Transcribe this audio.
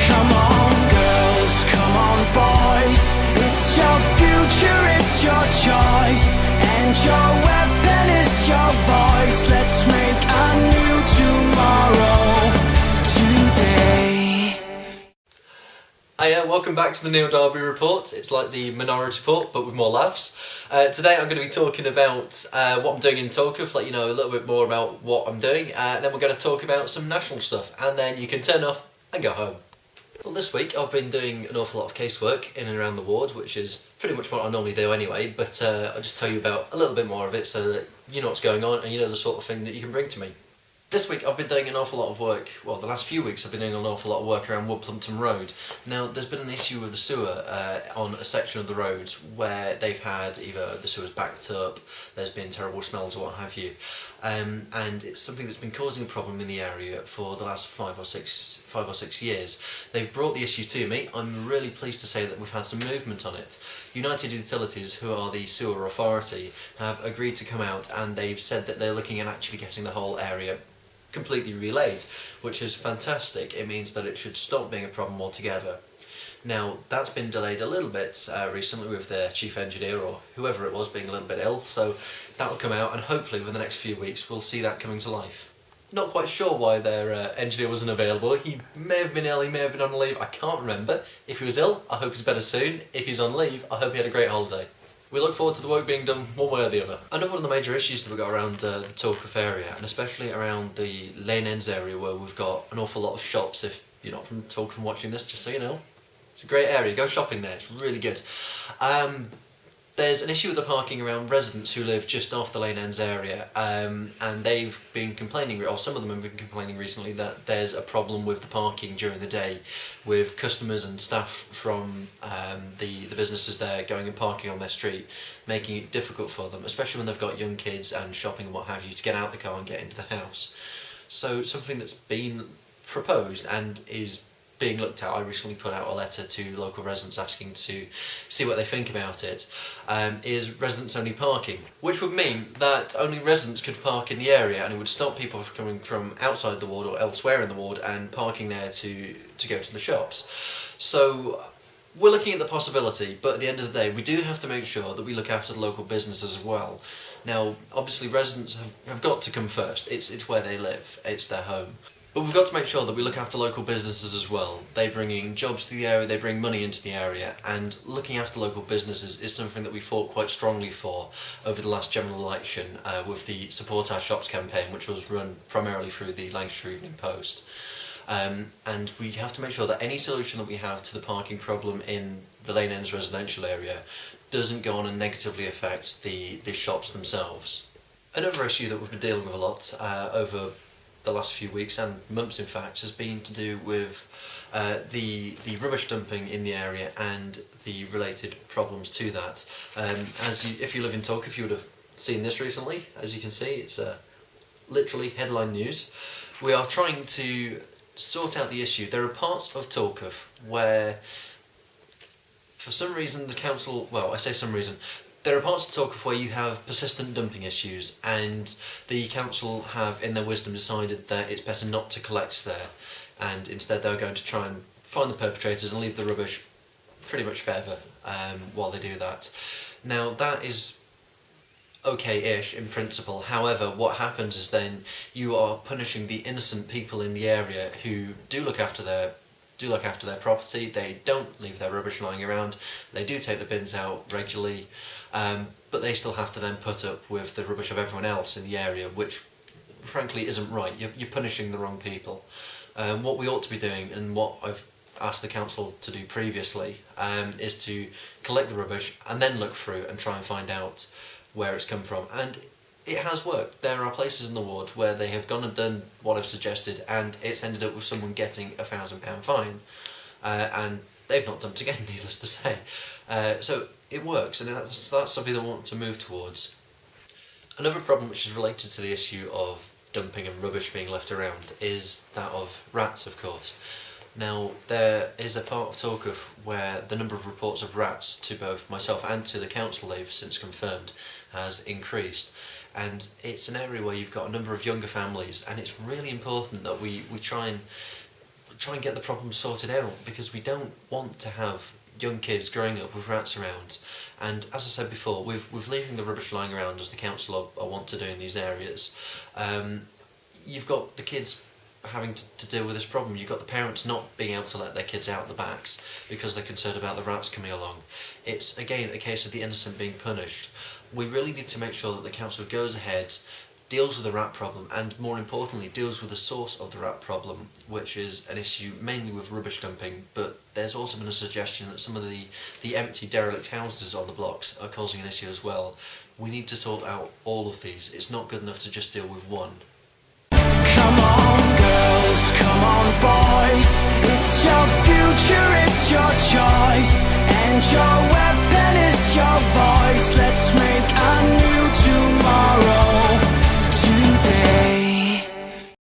Come on girls, come on boys, it's your future, it's your choice, and your weapon is your voice. Let's make a new tomorrow today. Hiya, welcome back to the Neil Darby Report. It's like the Minority Report, but with more laughs. Today I'm going to be talking about what I'm doing in Tulketh, let you know a little bit more about what I'm doing, then we're going to talk about some national stuff, and then you can turn off and go home. Well, this week I've been doing an awful lot of casework in and around the ward, which is pretty much what I normally do anyway, but I'll just tell you about a little bit more of it so that you know what's going on and you know the sort of thing that you can bring to me. This week I've been doing an awful lot of work, well the last few weeks I've been doing an awful lot of work around Woodplumpton Road. Now there's been an issue with the sewer on a section of the road where they've had either the sewer's backed up, there's been terrible smells or what have you, and it's something that's been causing a problem in the area for the last five or six years. They've brought the issue to me. I'm really pleased to say that we've had some movement on it. United Utilities, who are the sewer authority, have agreed to come out and they've said that they're looking at actually getting the whole area completely relayed, which is fantastic. It means that it should stop being a problem altogether. Now that's been delayed a little bit recently with their chief engineer or whoever it was being a little bit ill, so that will come out and hopefully within the next few weeks we'll see that coming to life. Not quite sure why their engineer wasn't available. He may have been ill, he may have been on leave, I can't remember. If he was ill, I hope he's better soon. If he's on leave, I hope he had a great holiday. We look forward to the work being done one way or the other. Another one of the major issues that we've got around the Tulketh area, and especially around the Lane Ends area where we've got an awful lot of shops. If you're not from Tulketh and watching this, just so you know, it's a great area, go shopping there, it's really good. There's an issue with the parking around residents who live just off the Lane Ends area, and they've been complaining, or some of them have been complaining recently, that there's a problem with the parking during the day, with customers and staff from the businesses there going and parking on their street, making it difficult for them, especially when they've got young kids and shopping and what have you, to get out the car and get into the house. So something that's been proposed and is being looked at, I recently put out a letter to local residents asking to see what they think about it, is residents only parking, which would mean that only residents could park in the area and it would stop people from coming from outside the ward or elsewhere in the ward and parking there to go to the shops. So we're looking at the possibility, but at the end of the day we do have to make sure that we look after the local businesses as well. Now obviously residents have got to come first, it's where they live, it's their home. But we've got to make sure that we look after local businesses as well. They bring in jobs to the area, they bring money into the area, and looking after local businesses is something that we fought quite strongly for over the last general election with the Support Our Shops campaign, which was run primarily through the Lancashire Evening Post. And we have to make sure that any solution that we have to the parking problem in the Lane Ends residential area doesn't go on and negatively affect the shops themselves. Another issue that we've been dealing with a lot over the last few weeks and months in fact has been to do with the rubbish dumping in the area and the related problems to that. If you live in Tulketh, you would have seen this recently. As you can see, it's literally headline news. We are trying to sort out the issue. There are parts of Tulketh where for some reason the council, well I say some reason, there are parts of Tulketh where you have persistent dumping issues and the council have in their wisdom decided that it's better not to collect there, and instead they're going to try and find the perpetrators and leave the rubbish pretty much forever while they do that. Now that is okay-ish in principle, however what happens is then you are punishing the innocent people in the area who do look after their property, they don't leave their rubbish lying around, they do take the bins out regularly, but they still have to then put up with the rubbish of everyone else in the area, which frankly isn't right. You're punishing the wrong people. What we ought to be doing, and what I've asked the council to do previously, is to collect the rubbish and then look through and try and find out where it's come from. And it has worked. There are places in the ward where they have gone and done what I've suggested and it's ended up with someone getting a £1,000 fine, and they've not dumped again, needless to say. So it works, and that's something that I want to move towards. Another problem which is related to the issue of dumping and rubbish being left around is that of rats, of course. Now, there is a part of Tulketh where the number of reports of rats to both myself and to the council, they've since confirmed, has increased. And it's an area where you've got a number of younger families, and it's really important that we try and try and get the problem sorted out, because we don't want to have young kids growing up with rats around. And as I said before, with leaving the rubbish lying around, as the council are want to do in these areas, you've got the kids having to deal with this problem. You've got the parents not being able to let their kids out the backs because they're concerned about the rats coming along. It's again a case of the innocent being punished. We really need to make sure that the council goes ahead, deals with the rat problem, and more importantly deals with the source of the rat problem, which is an issue mainly with rubbish dumping, but there's also been a suggestion that some of the empty derelict houses on the blocks are causing an issue as well. We need to sort out all of these. It's not good enough to just deal with one. Come on.